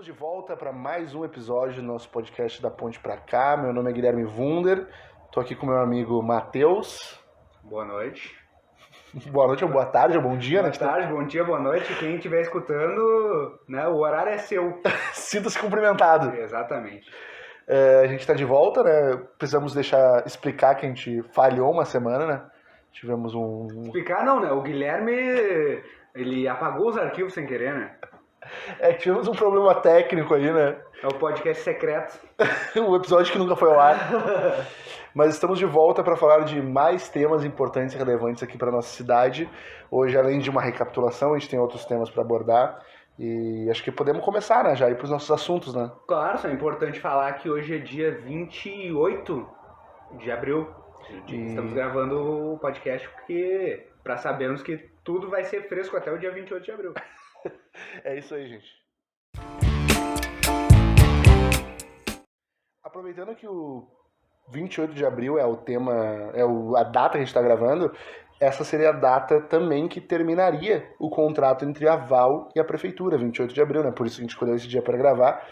Estamos de volta para mais um episódio do nosso podcast da Ponte para Cá. Meu nome é Guilherme Wunder, estou aqui com meu amigo Matheus. Boa noite. Boa noite, ou boa tarde, ou bom dia, Boa né? tarde, bom dia, boa noite. Quem estiver escutando, né, o horário é seu. Sinta-se cumprimentado. Exatamente. A gente está de volta, né? Precisamos explicar que a gente falhou uma semana, né? Tivemos Explicar não, né? O Guilherme, ele apagou os arquivos sem querer, né? tivemos um problema técnico aí, né? É o podcast secreto. Um episódio que nunca foi ao ar. Mas estamos de volta para falar de mais temas importantes e relevantes aqui para nossa cidade. Hoje, além de uma recapitulação, a gente tem outros temas para abordar. E acho que podemos começar, né? Já ir para os nossos assuntos, né? Claro, só é importante falar que hoje é dia 28 de abril. Estamos gravando o podcast porque para sabermos que tudo vai ser fresco até o dia 28 de abril. É isso aí, gente. Aproveitando que o 28 de abril é o tema, a data que a gente está gravando, essa seria a data também que terminaria o contrato entre a Val e a Prefeitura, 28 de abril, né? Por isso que a gente escolheu esse dia para gravar,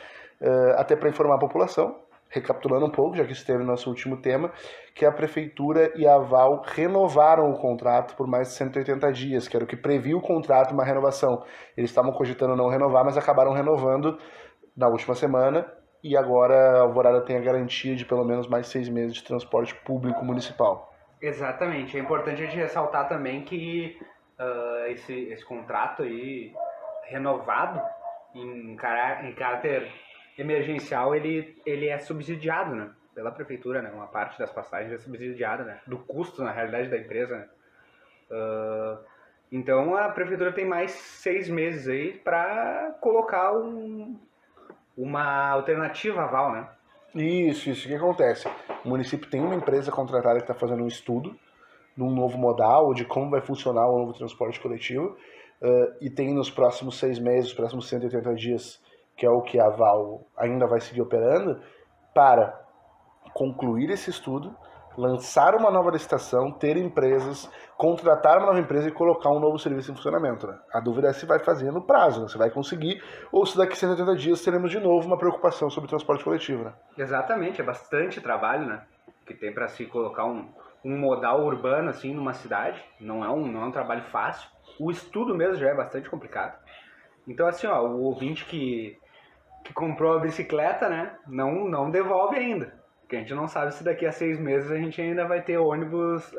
até para informar a população, recapitulando um pouco, já que isso teve no nosso último tema, que a Prefeitura e a Val renovaram o contrato por mais de 180 dias, que era o que previa o contrato, uma renovação. Eles estavam cogitando não renovar, mas acabaram renovando na última semana, e agora a Alvorada tem a garantia de pelo menos mais 6 meses de transporte público municipal. Exatamente. É importante a gente ressaltar também que esse contrato aí renovado em caráter emergencial, ele é subsidiado, né, pela prefeitura, né? Uma parte das passagens é subsidiada, né? Do custo, na realidade, da empresa, né? Então a prefeitura tem mais 6 meses aí para colocar uma alternativa à Val, né? Isso. O que acontece? O município tem uma empresa contratada que está fazendo um estudo de um novo modal, de como vai funcionar o novo transporte coletivo, e tem nos próximos 6 meses, os próximos 180 dias, que é o que a Val ainda vai seguir operando, para concluir esse estudo, lançar uma nova licitação, ter empresas, contratar uma nova empresa e colocar um novo serviço em funcionamento. Né? A dúvida é se vai fazer no prazo, né? Se vai conseguir, ou se daqui a 180 dias teremos de novo uma preocupação sobre o transporte coletivo. Né? Exatamente, é bastante trabalho, né? Que tem para se colocar um modal urbano assim numa cidade. Não é um trabalho fácil. O estudo mesmo já é bastante complicado. Então assim, ó, o ouvinte que comprou a bicicleta, né? Não devolve ainda. Porque a gente não sabe se daqui a 6 meses a gente ainda vai ter ônibus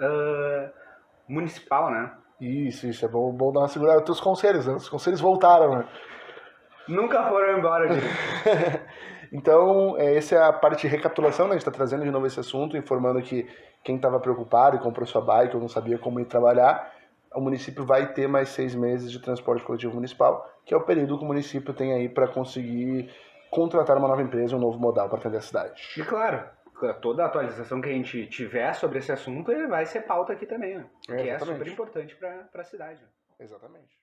municipal, né? Isso, é bom dar uma segurada. Os conselhos, né? Os conselhos voltaram, né? Nunca foram embora, gente. Então, essa é a parte de recapitulação, né? A gente está trazendo de novo esse assunto, informando que quem estava preocupado e comprou sua bike ou não sabia como ir trabalhar, o município vai ter mais 6 meses de transporte coletivo municipal, que é o período que o município tem aí para conseguir contratar uma nova empresa, um novo modal para atender a cidade. E claro, toda a atualização que a gente tiver sobre esse assunto vai ser pauta aqui também, né? Que é super importante para a cidade. Exatamente.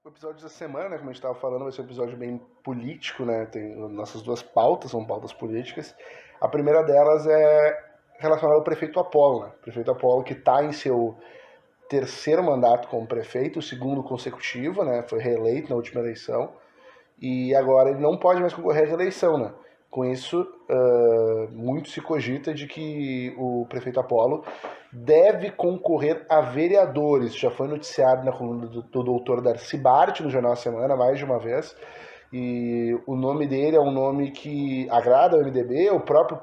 O episódio da semana, né, como a gente estava falando, vai ser um episódio bem político, né? Tem nossas duas pautas, são pautas políticas. A primeira delas é relacionada ao prefeito Apolo, né? O prefeito Apolo que está em seu terceiro mandato como prefeito, o segundo consecutivo, né? Foi reeleito na última eleição e agora ele não pode mais concorrer à reeleição, né? Com isso, muito se cogita de que o prefeito Apolo deve concorrer a vereadores. Já foi noticiado na coluna do doutor Darcy Bart no Jornal da Semana mais de uma vez. E o nome dele é um nome que agrada ao MDB. O próprio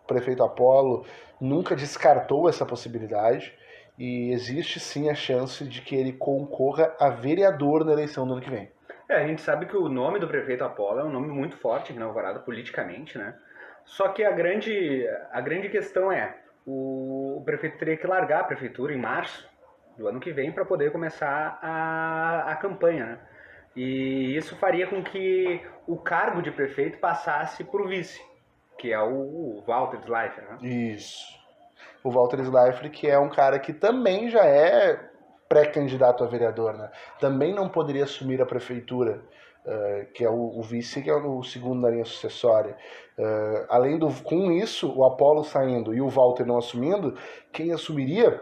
prefeito Apolo nunca descartou essa possibilidade. E existe sim a chance de que ele concorra a vereador na eleição do ano que vem. A gente sabe que o nome do prefeito Apolo é um nome muito forte aqui na Alvorada politicamente, né? Só que a grande questão é, o prefeito teria que largar a prefeitura em março do ano que vem para poder começar a campanha, né? E isso faria com que o cargo de prefeito passasse para o vice, que é o Walter Schleifer, né? Isso. O Walter Schleifer, que é um cara que também já é pré-candidato a vereador, né? Também não poderia assumir a prefeitura, que é o vice, que é o segundo na linha sucessória. Com isso, o Apolo saindo e o Walter não assumindo, quem assumiria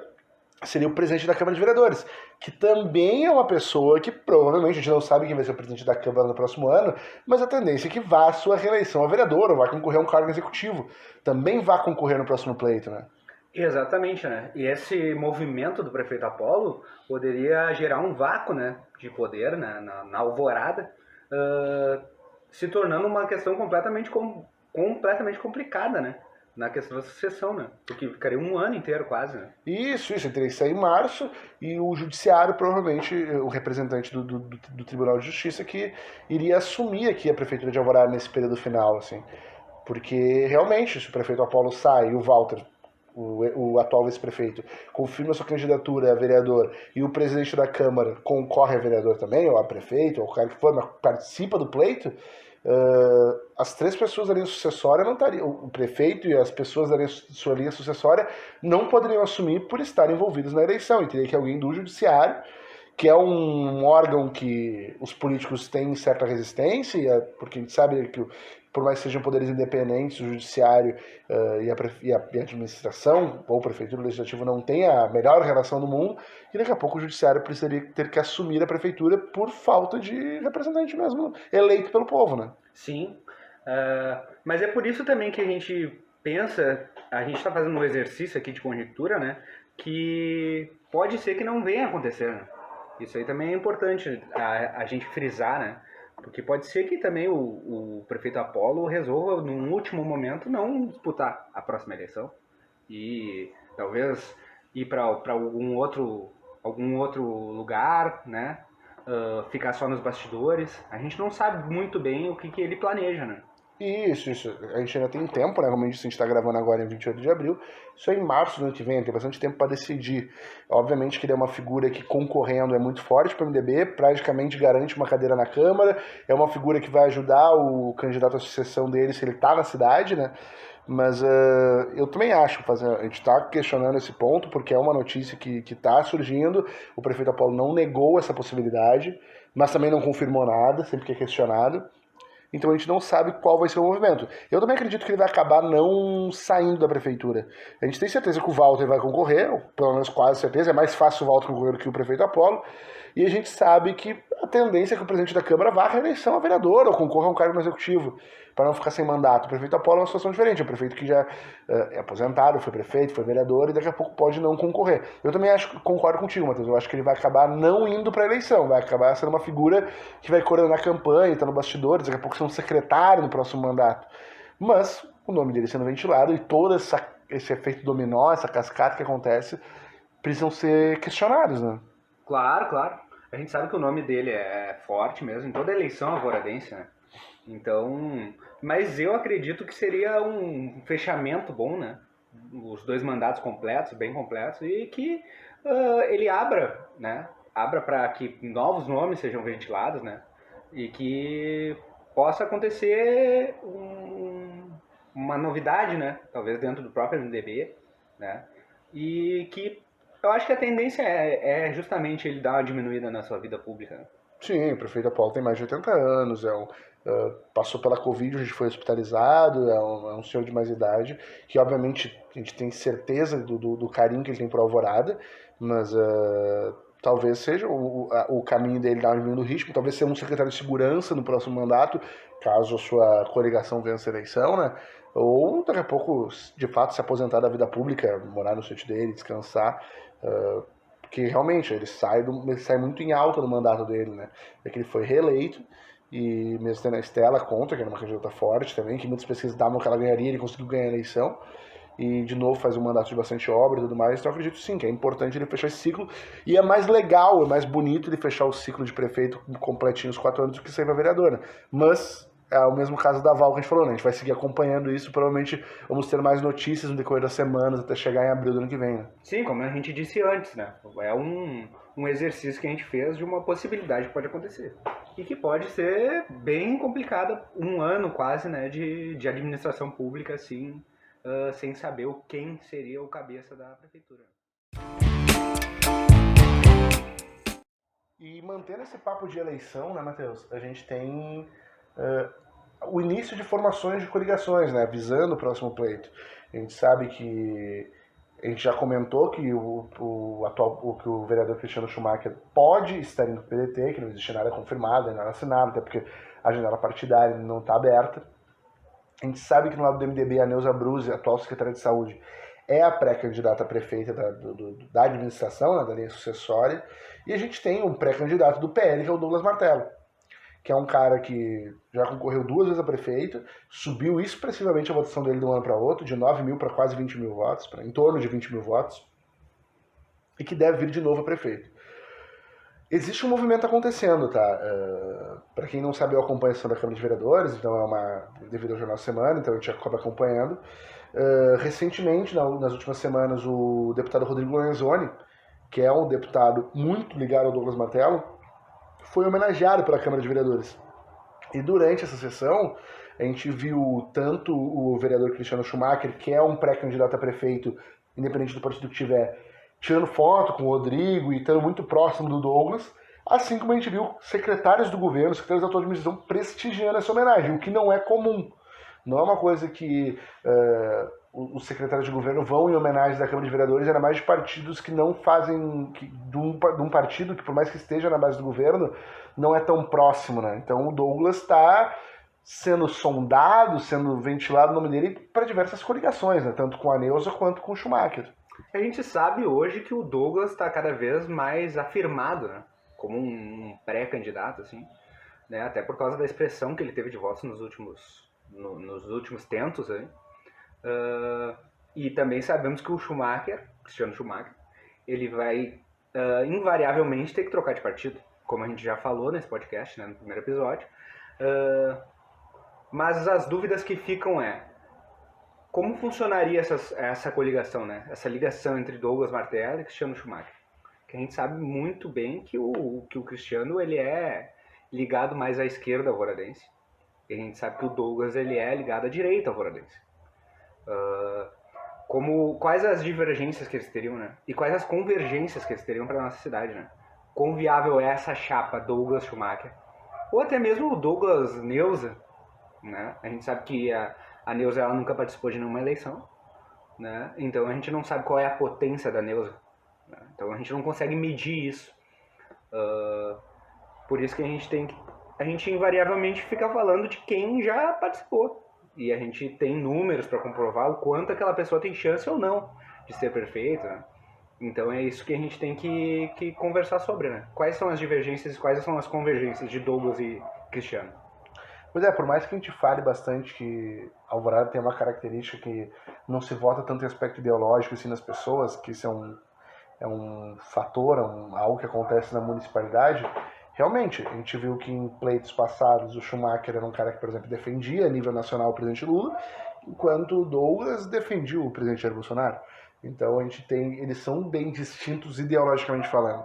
seria o presidente da Câmara de Vereadores, que também é uma pessoa que provavelmente a gente não sabe quem vai ser o presidente da Câmara no próximo ano, mas a tendência é que vá à sua reeleição a vereador, ou vai concorrer a um cargo executivo. Também vá concorrer no próximo pleito, né? Exatamente, né? E esse movimento do prefeito Apolo poderia gerar um vácuo, né, de poder, né, na alvorada, ah, se tornando uma questão completamente complicada, né? Na questão da sucessão, né? Porque ficaria um ano inteiro quase, né? Isso, ele teria que sair em março, e o judiciário, provavelmente, o representante do Tribunal de Justiça, que iria assumir aqui a prefeitura de Alvorada nesse período final, assim. Porque, realmente, se o prefeito Apolo sai e o Walter, o atual vice-prefeito, confirma sua candidatura a vereador e o presidente da Câmara concorre a vereador também, ou a prefeito, ou o cara que for, mas participa do pleito, as três pessoas da linha sucessória não estariam, o prefeito e as pessoas da sua linha sucessória não poderiam assumir por estarem envolvidos na eleição, e teria que alguém do judiciário, que é um órgão que os políticos têm certa resistência, porque a gente sabe que, por mais que sejam poderes independentes, o judiciário e a administração, ou o prefeitura, o legislativo, não tem a melhor relação do mundo, e daqui a pouco o judiciário precisaria ter que assumir a prefeitura por falta de representante mesmo, eleito pelo povo, né? Sim, mas é por isso também que a gente pensa, a gente está fazendo um exercício aqui de conjectura, né, que pode ser que não venha a acontecer, né? Isso aí também é importante a gente frisar, né? Porque pode ser que também o prefeito Apolo resolva, num último momento, não disputar a próxima eleição e talvez ir para algum outro lugar, né? Ficar só nos bastidores. A gente não sabe muito bem o que ele planeja, né? Isso. A gente ainda tem tempo, né? Como a gente está gravando agora em 28 de abril. Isso é em março do ano que vem, tem bastante tempo para decidir. Obviamente que ele é uma figura que, concorrendo, é muito forte para o MDB, praticamente garante uma cadeira na Câmara. É uma figura que vai ajudar o candidato à sucessão dele se ele está na cidade, né? Mas eu também acho, a gente está questionando esse ponto, porque é uma notícia que está surgindo. O prefeito Apolo não negou essa possibilidade, mas também não confirmou nada, sempre que é questionado. Então a gente não sabe qual vai ser o movimento. Eu também acredito que ele vai acabar não saindo da prefeitura. A gente tem certeza que o Walter vai concorrer, ou pelo menos quase certeza, é mais fácil o Walter concorrer do que o prefeito Apolo. E a gente sabe que a tendência é que o presidente da Câmara vá à reeleição a vereador ou concorra a um cargo no executivo, para não ficar sem mandato. O prefeito Apolo é uma situação diferente, é um prefeito que já é aposentado, foi prefeito, foi vereador e daqui a pouco pode não concorrer. Eu também concordo contigo, Matheus, eu acho que ele vai acabar não indo para a eleição, vai acabar sendo uma figura que vai coordenar a campanha, tá no bastidores, daqui a pouco ser um secretário no próximo mandato. Mas o nome dele sendo ventilado e todo esse efeito dominó, essa cascata que acontece, precisam ser questionados, né? Claro, claro. A gente sabe que o nome dele é forte mesmo, em toda eleição alvoradense, né? Então, mas eu acredito que seria um fechamento bom, né? Os dois mandatos completos, bem completos, e que ele abra, né? Abra para que novos nomes sejam ventilados, né? E que possa acontecer uma novidade, né? Talvez dentro do próprio MDB, né? E que eu acho que a tendência é justamente ele dar uma diminuída na sua vida pública, né? Sim, o prefeito Apolo tem mais de 80 anos, passou pela Covid, a gente foi hospitalizado, é um senhor de mais idade, que obviamente a gente tem certeza do carinho que ele tem por Alvorada, mas talvez seja o caminho dele dar uma diminuindo o ritmo, talvez ser um secretário de segurança no próximo mandato, caso a sua coligação vença a eleição, né? Ou daqui a pouco, de fato, se aposentar da vida pública, morar no sítio dele, descansar. Porque realmente ele sai muito em alta no mandato dele, né? É que ele foi reeleito, e mesmo tendo a Estela contra, que era uma candidata forte também, que muitas pesquisas davam que ela ganharia, ele conseguiu ganhar a eleição. E de novo faz um mandato de bastante obra e tudo mais. Então eu acredito sim que é importante ele fechar esse ciclo. E é mais legal, é mais bonito ele fechar o ciclo de prefeito completinho os 4 anos do que sair pra vereador, né? Mas é o mesmo caso da Val que a gente falou, né? A gente vai seguir acompanhando isso, provavelmente vamos ter mais notícias no decorrer das semanas até chegar em abril do ano que vem, né? Sim, como a gente disse antes, né? É um exercício que a gente fez de uma possibilidade que pode acontecer. E que pode ser bem complicada, um ano quase, né, de administração pública, assim, sem saber quem seria o cabeça da prefeitura. E mantendo esse papo de eleição, né, Matheus? A gente tem o início de formações de coligações, né, visando o próximo pleito. A gente sabe que A gente já comentou que que o vereador Cristiano Schumacher pode estar indo para o PDT, que não existe nada confirmado, nada assinado, até porque a janela partidária não está aberta. A gente sabe que no lado do MDB a Neuza Bruzzi, atual secretária de Saúde, é a pré-candidata a prefeita da administração, né, da linha sucessória, e a gente tem um pré-candidato do PL, que é o Douglas Martello, que é um cara que já concorreu 2 vezes a prefeito, subiu expressivamente a votação dele de um ano para outro, de 9 mil para quase 20 mil votos, em torno de 20 mil votos, e que deve vir de novo a prefeito. Existe um movimento acontecendo, tá? Para quem não sabe, eu acompanho a sessão da Câmara de Vereadores, então devido ao Jornal Semana, então a gente acaba acompanhando. Recentemente, nas últimas semanas, o deputado Rodrigo Lorenzoni, que é um deputado muito ligado ao Douglas Martello, foi homenageado pela Câmara de Vereadores. E durante essa sessão, a gente viu tanto o vereador Cristiano Schumacher, que é um pré-candidato a prefeito, independente do partido que tiver, tirando foto com o Rodrigo e estando muito próximo do Douglas, assim como a gente viu secretários do governo, secretários da atual administração prestigiando essa homenagem, o que não é comum. Não é uma coisa que os secretários de governo vão em homenagem da Câmara de Vereadores, ainda mais de partidos que não fazem, de um partido que, por mais que esteja na base do governo, não é tão próximo, né? Então o Douglas está sendo sondado, sendo ventilado o nome dele para diversas coligações, né? Tanto com a Neuza quanto com o Schumacher. A gente sabe hoje que o Douglas está cada vez mais afirmado, né? Como um pré-candidato, assim, né? Até por causa da expressão que ele teve de votos nos últimos tentos, né? E também sabemos que o Cristiano Schumacher, ele vai invariavelmente ter que trocar de partido, como a gente já falou nesse podcast, né, no primeiro episódio. Mas as dúvidas que ficam como funcionaria essa coligação, né? Essa ligação entre Douglas Martello e Cristiano Schumacher? Que a gente sabe muito bem que o Cristiano ele é ligado mais à esquerda alvoradense. E a gente sabe que o Douglas ele é ligado à direita alvoradense. Quais as divergências que eles teriam, né? E quais as convergências que eles teriam para nossa cidade, né? Quão viável é essa chapa Douglas Schumacher? Ou até mesmo o Douglas Neuza, né? A gente sabe que a Neuza ela nunca participou de nenhuma eleição, né? Então a gente não sabe qual é a potência da Neuza, né? Então a gente não consegue medir isso. Por isso que a gente invariavelmente fica falando de quem já participou. E a gente tem números para comprovar o quanto aquela pessoa tem chance ou não de ser perfeita, né? Então é isso que a gente tem que conversar sobre, né? Quais são as divergências e quais são as convergências de Douglas e Cristiano? Pois é, por mais que a gente fale bastante que Alvorada tem uma característica que não se vota tanto em aspecto ideológico assim nas pessoas, que isso é um fator, algo que acontece na municipalidade, realmente, a gente viu que em pleitos passados o Schumacher era um cara que, por exemplo, defendia a nível nacional o presidente Lula, enquanto o Douglas defendia o presidente Jair Bolsonaro. Então eles são bem distintos ideologicamente falando.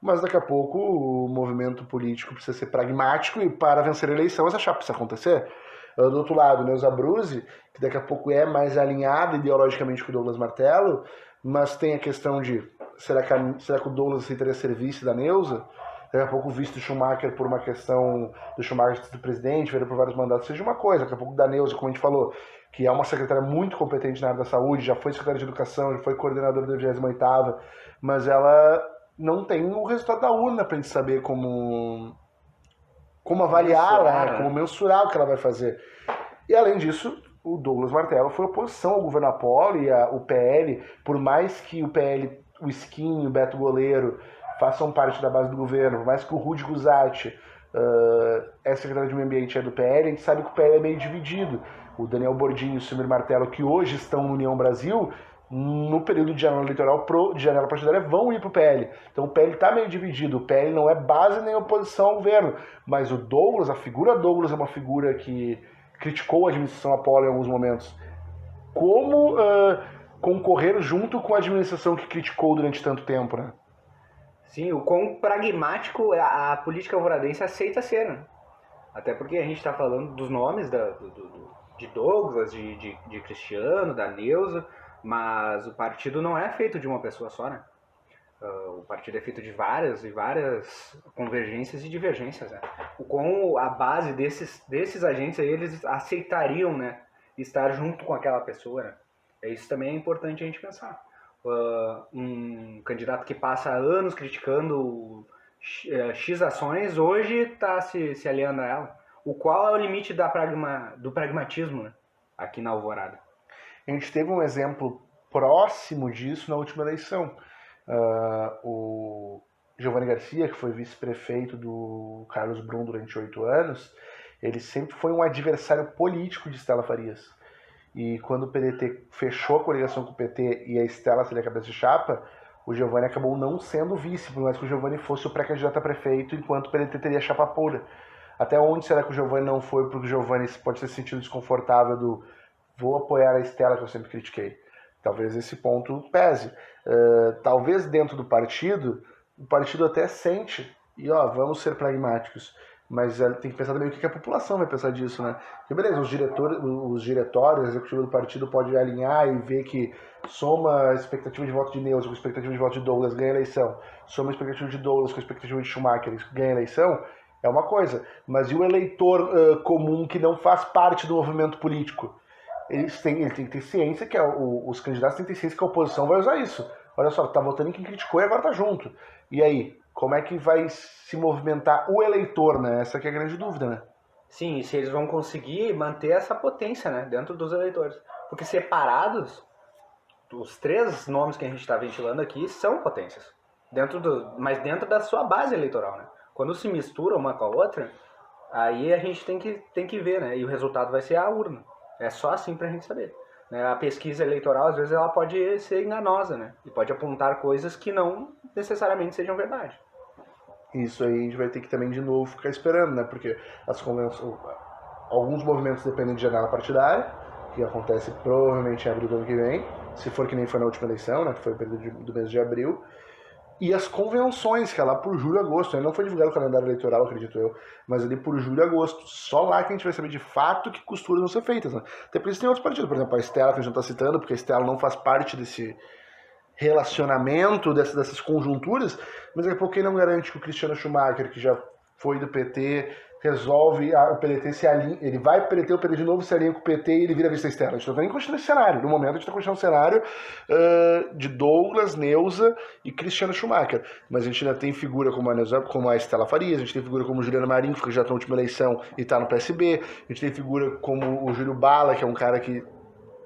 Mas daqui a pouco o movimento político precisa ser pragmático e para vencer a eleição essa chapa precisa acontecer. Do outro lado, Neuza Bruzzi, que daqui a pouco é mais alinhada ideologicamente com o Douglas Martello, mas tem a questão de será que o Douglas aceitaria ser vice da Neuza? Daqui a pouco o vice do Schumacher por uma questão do Schumacher ser presidente, veio por vários mandatos, seja uma coisa. Daqui a pouco da Neuza, como a gente falou, que é uma secretária muito competente na área da saúde, já foi secretária de educação, já foi coordenadora da 28ª, mas ela não tem o resultado da urna para a gente saber como avaliar, como mensurar o que ela vai fazer. E além disso, o Douglas Martello foi oposição ao governo Apolo e o PL, por mais que o PL, o Skin e o Beto Goleiro façam parte da base do governo, por mais que o Rudy Guzatti é secretário de Meio Ambiente é do PL, a gente sabe que o PL é meio dividido. O Daniel Bordinho e o Sumir Martello, que hoje estão no União Brasil, no período de janela eleitoral, de janela partidária, vão ir para o PL. Então o PL está meio dividido. O PL não é base nem oposição ao governo. Mas o Douglas, a figura Douglas é uma figura que criticou a administração Apolo em alguns momentos. Como concorrer junto com a administração que criticou durante tanto tempo, né? Sim, o quão pragmático a política alvoradense aceita ser, né? Até porque a gente está falando dos nomes de Douglas, de Cristiano, da Neuza, mas o partido não é feito de uma pessoa só, né? O partido é feito de várias convergências e divergências, né? Com a base desses agentes aí, eles aceitariam, né, estar junto com aquela pessoa, né? Isso também é importante a gente pensar. um candidato que passa anos criticando X ações, hoje está se aliando a ela. Qual é o limite do pragmatismo, né, aqui na Alvorada? A gente teve um exemplo próximo disso na última eleição. O Giovanni Garcia, que foi vice-prefeito do Carlos Brum durante 8 anos, ele sempre foi um adversário político de Estela Farias. E quando o PDT fechou a coligação com o PT e a Estela seria a cabeça de chapa, o Giovanni acabou não sendo vice, por mais que o Giovanni fosse o pré-candidato a prefeito, enquanto o PDT teria chapa pura. Até onde será que o Giovanni não foi, porque o Giovanni pode ter sentido desconfortável do vou apoiar a Estela, que eu sempre critiquei. Talvez esse ponto pese. Talvez dentro do partido, o partido até sente, e vamos ser pragmáticos, mas tem que pensar também o que a população vai pensar disso, né? Porque beleza, os diretórios, executivos do partido podem alinhar e ver que soma a expectativa de voto de Neuza com a expectativa de voto de Douglas, ganha a eleição. Soma a expectativa de Douglas com a expectativa de Schumacher, ganha a eleição. É uma coisa. Mas e o eleitor comum que não faz parte do movimento político? Ele tem que ter ciência que os candidatos têm que ter ciência que a oposição vai usar isso. Olha só, tá votando em quem criticou e agora tá junto. E aí, como é que vai se movimentar o eleitor, né? Essa que é a grande dúvida, né? Sim, e se eles vão conseguir manter essa potência, né, dentro dos eleitores. Porque separados, os 3 nomes que a gente está ventilando aqui são potências. Mas dentro da sua base eleitoral, né? Quando se mistura uma com a outra, aí a gente tem que ver, né? E o resultado vai ser a urna. É só assim pra gente saber. A pesquisa eleitoral, às vezes, ela pode ser enganosa, né? E pode apontar coisas que não necessariamente sejam verdade. Isso aí a gente vai ter que também, de novo, ficar esperando, né? Porque alguns movimentos dependem de janela partidária, que acontece provavelmente em abril do ano que vem, se for que nem foi na última eleição, né? Que foi o período do mês de abril. E as convenções, que é lá por julho e agosto. Ainda não foi divulgado o calendário eleitoral, acredito eu, mas ali por julho e agosto. Só lá que a gente vai saber de fato que costuras vão ser feitas, né? Até porque tem outros partidos, por exemplo, a Estela, que a gente não está citando, porque a Estela não faz parte desse relacionamento, dessas conjunturas, mas daqui a pouco quem não garante que o Cristiano Schumacher, que já foi do PT, resolve, o PDT se alinha, ele vai pro PDT, o PT de novo se alinha com o PT e ele vira vice externa. A gente não está nem continuando esse cenário. No momento a gente está continuando o cenário de Douglas, Neuza e Cristiano Schumacher. Mas a gente ainda tem figura como a Estela Farias, a gente tem figura como o Juliano Marinho, que já está na última eleição e está no PSB, a gente tem figura como o Júlio Bala, que é um cara que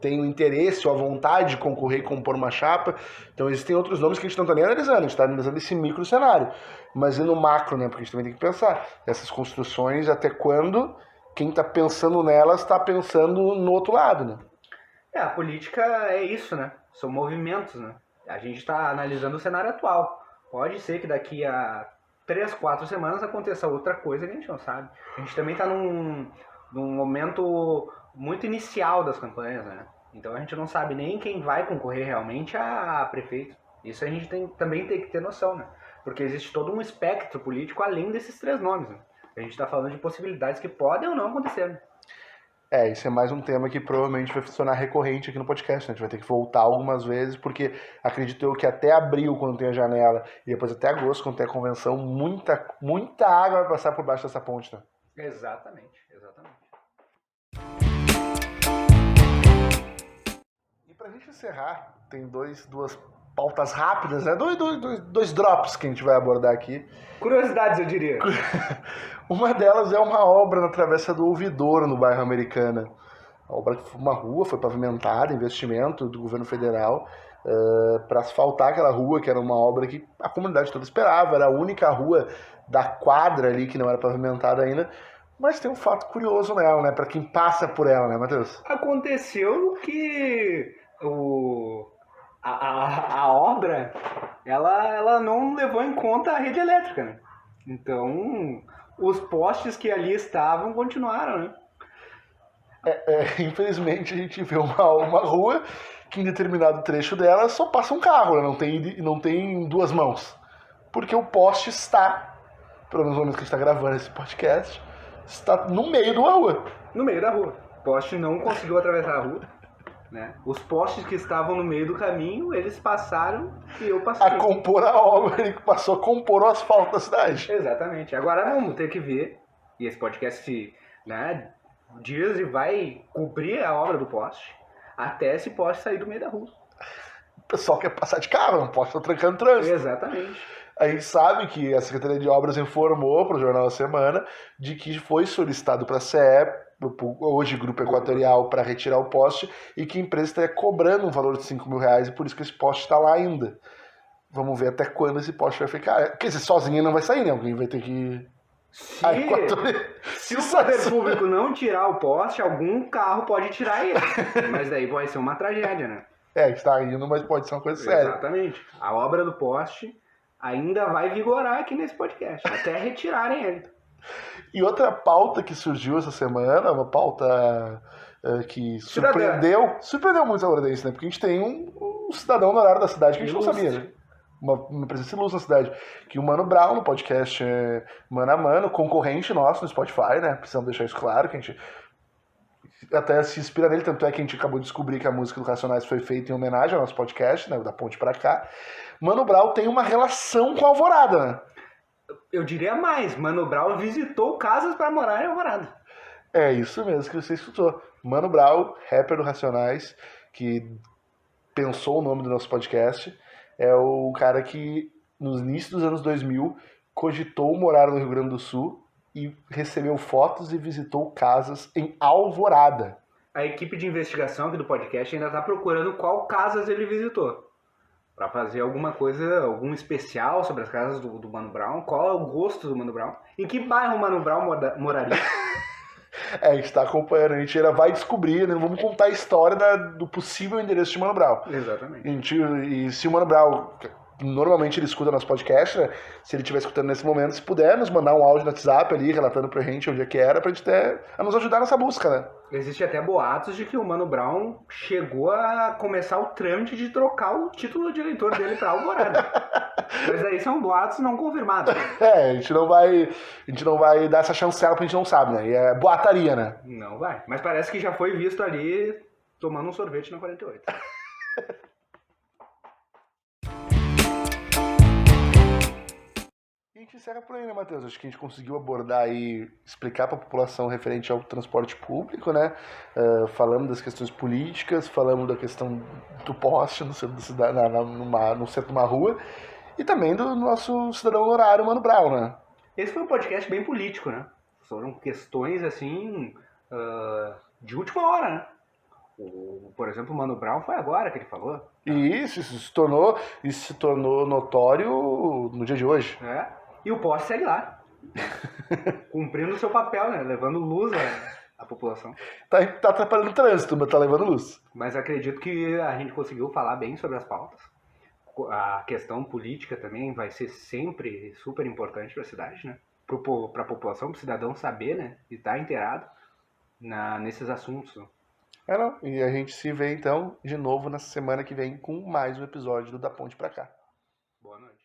tem o interesse ou a vontade de concorrer e compor uma chapa. Então existem outros nomes que a gente não está nem analisando, a gente está analisando esse micro cenário. Mas e no macro, né? Porque a gente também tem que pensar essas construções, até quando quem está pensando nelas está pensando no outro lado, né? A política é isso, né? São movimentos, né? A gente está analisando o cenário atual. Pode ser que daqui a 3, 4 semanas aconteça outra coisa que a gente não sabe. A gente também está num momento muito inicial das campanhas, né? Então a gente não sabe nem quem vai concorrer realmente a prefeito. Isso a gente também tem que ter noção, né? Porque existe todo um espectro político além desses 3 nomes, né? A gente está falando de possibilidades que podem ou não acontecer, né? Isso é mais um tema que provavelmente vai funcionar recorrente aqui no podcast, né? A gente vai ter que voltar algumas vezes, porque acredito eu que até abril, quando tem a janela, e depois até agosto, quando tem a convenção, muita água vai passar por baixo dessa ponte, né? Exatamente. E pra gente encerrar, tem duas pautas rápidas, né? Dois drops que a gente vai abordar aqui. Curiosidades, eu diria. Uma delas é uma obra na Travessa do Ouvidor, no bairro Americana. Uma rua foi pavimentada, investimento do governo federal, para asfaltar aquela rua, que era uma obra que a comunidade toda esperava. Era a única rua da quadra ali que não era pavimentada ainda. Mas tem um fato curioso nela, né? Para quem passa por ela, né, Matheus? Aconteceu que a obra, ela não levou em conta a rede elétrica, né? Então, os postes que ali estavam continuaram, né? Infelizmente, a gente vê uma rua que em determinado trecho dela só passa um carro, né? Não tem 2 mãos. Porque o poste está, pelo menos no momento que a gente está gravando esse podcast, está no meio de uma rua. No meio da rua. O poste não conseguiu atravessar a rua, né? Os postes que estavam no meio do caminho, eles passaram e eu passei. A compor a obra, ele passou a compor o asfalto da cidade. Exatamente. Agora vamos ter que ver, e esse podcast, né, dias e vai cobrir a obra do poste, até esse poste sair do meio da rua. pessoal quer passar de carro, não pode estar trancando trânsito. Exatamente. A gente sabe que a Secretaria de Obras informou para o Jornal da Semana de que foi solicitado para a CE, hoje Grupo Equatorial, para retirar o poste e que a empresa estaria cobrando um valor de R$5.000 e por isso que esse poste está lá ainda. Vamos ver até quando esse poste vai ficar. Quer dizer, sozinho não vai sair, né? Alguém vai ter que... Se o poder público não tirar o poste, algum carro pode tirar ele. Mas daí vai ser uma tragédia, né? A gente tá rindo, mas pode ser uma coisa séria. Exatamente. A obra do poste ainda vai vigorar aqui nesse podcast, até retirarem ele. E outra pauta que surgiu essa semana, uma pauta que surpreendeu muito a Ouradense, né? Porque a gente tem um cidadão no horário da cidade que a gente não sabia, né? Uma presença ilustre na cidade. Que o Mano Brown, no podcast Mano a Mano, concorrente nosso no Spotify, né? Precisamos deixar isso claro, que a gente até se inspira nele, tanto é que a gente acabou de descobrir que a música do Racionais foi feita em homenagem ao nosso podcast, né? Da Ponte pra Cá. Mano Brown tem uma relação com a Alvorada, né? Eu diria mais, Mano Brown visitou casas para morar em Alvorada. É isso mesmo que você escutou. Mano Brown, rapper do Racionais, que pensou o nome do nosso podcast, é o cara que, no início dos anos 2000, cogitou morar no Rio Grande do Sul e recebeu fotos e visitou casas em Alvorada. A equipe de investigação aqui do podcast ainda está procurando qual casas ele visitou. Para fazer alguma coisa, algum especial sobre as casas do Mano Brown. Qual é o gosto do Mano Brown? Em que bairro o Mano Brown moraria? A gente tá acompanhando, a gente ainda vai descobrir, né? Vamos contar a história do possível endereço de Mano Brown. Exatamente. E se o Mano Brown, normalmente ele escuta nosso podcast, né? Se ele estiver escutando nesse momento, se puder nos mandar um áudio no WhatsApp ali, relatando pra gente onde é que era, pra gente a nos ajudar nessa busca, né? Existe até boatos de que o Mano Brown chegou a começar o trâmite de trocar o título de eleitor dele pra Alvorada. Mas aí são boatos não confirmados. A gente não vai dar essa chancela porque a gente não sabe, né? E é boataria, né? Não vai. Mas parece que já foi visto ali tomando um sorvete na 48. E a gente encerra por aí, né, Matheus? Acho que a gente conseguiu abordar e explicar para a população referente ao transporte público, né? Falamos das questões políticas, falamos da questão do poste no centro da cidade, no centro de uma rua, e também do nosso cidadão honorário, Mano Brown, né? Esse foi um podcast bem político, né? Foram questões, assim, de última hora, né? Por exemplo, o Mano Brown foi agora que ele falou. E isso se tornou notório no dia de hoje. E o poste segue lá. Cumprindo o seu papel, né? Levando luz à população. Tá atrapalhando o trânsito, mas tá levando luz. Mas acredito que a gente conseguiu falar bem sobre as pautas. A questão política também vai ser sempre super importante para a cidade, né? Para a população, para o cidadão saber, né? E estar inteirado nesses assuntos. Não. E a gente se vê, então, de novo na semana que vem com mais um episódio do Da Ponte Pra Cá. Boa noite.